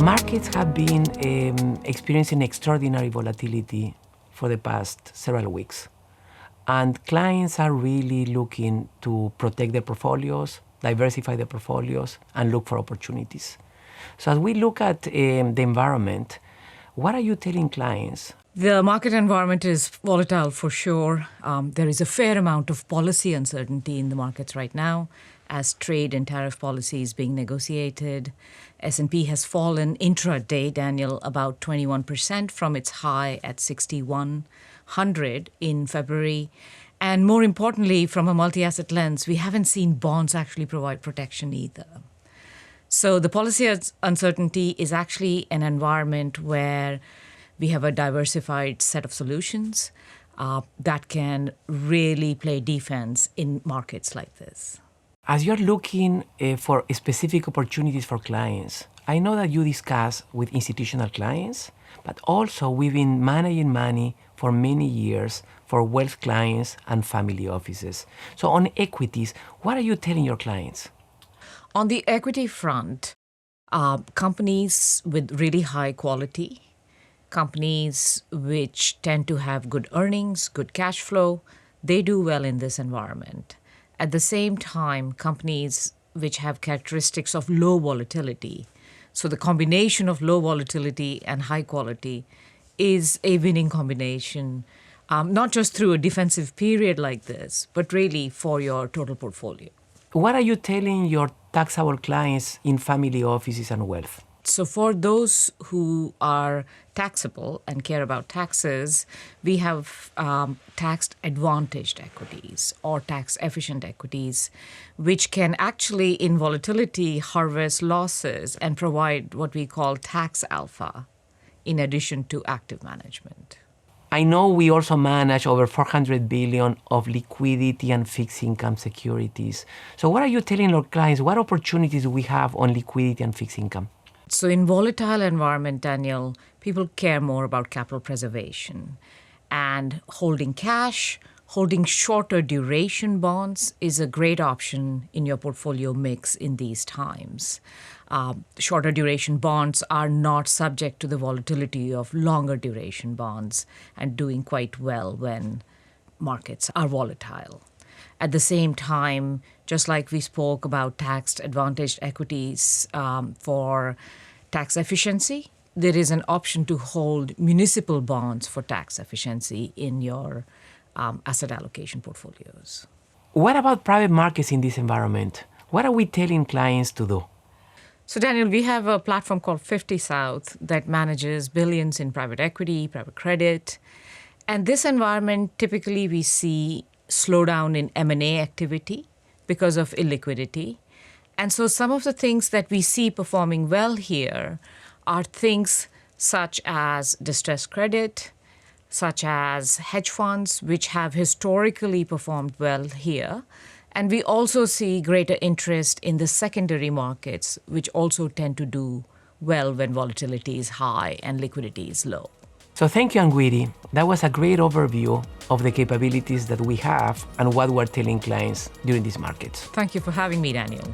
Markets have been experiencing extraordinary volatility for the past several weeks. And clients are really looking to protect their portfolios, diversify their portfolios, and look for opportunities. So as we look at the environment, what are you telling clients? The market environment is volatile for sure. There is a fair amount of policy uncertainty in the markets right now as trade and tariff policy is being negotiated. S&P has fallen intraday, Daniel, about 21% from its high at 6,100 in February. And more importantly, from a multi-asset lens, we haven't seen bonds actually provide protection either. So the policy uncertainty is actually an environment where we have a diversified set of solutions that can really play defense in markets like this. As you're looking for specific opportunities for clients, I know that you discuss with institutional clients, but also we've been managing money for many years for wealth clients and family offices. So on equities, what are you telling your clients? On the equity front, companies with really high quality, companies which tend to have good earnings, good cash flow, they do well in this environment. At the same time, companies which have characteristics of low volatility, so the combination of low volatility and high quality is a winning combination, not just through a defensive period like this, but really for your total portfolio. What are you telling your taxable clients in family offices and wealth? So for those who are taxable and care about taxes, we have tax-advantaged equities or tax-efficient equities, which can actually, in volatility, harvest losses and provide what we call tax alpha, in addition to active management. I know we also manage over 400 billion of liquidity and fixed income securities. So what are you telling your clients? What opportunities do we have on liquidity and fixed income? So in volatile environment, Daniel, people care more about capital preservation. And holding cash, holding shorter duration bonds is a great option in your portfolio mix in these times. Shorter duration bonds are not subject to the volatility of longer duration bonds and doing quite well when markets are volatile. At the same time, just like we spoke about tax-advantaged equities for tax efficiency, there is an option to hold municipal bonds for tax efficiency in your asset allocation portfolios. What about private markets in this environment? What are we telling clients to do? So, Daniel, we have a platform called 50 South that manages billions in private equity, private credit. And this environment, typically we see slowdown in M&A activity because of illiquidity. And so some of the things that we see performing well here are things such as distressed credit, such as hedge funds, which have historically performed well here. And we also see greater interest in the secondary markets, which also tend to do well when volatility is high and liquidity is low. So thank you, Anguiri. That was a great overview of the capabilities that we have and what we're telling clients during these markets. Thank you for having me, Daniel.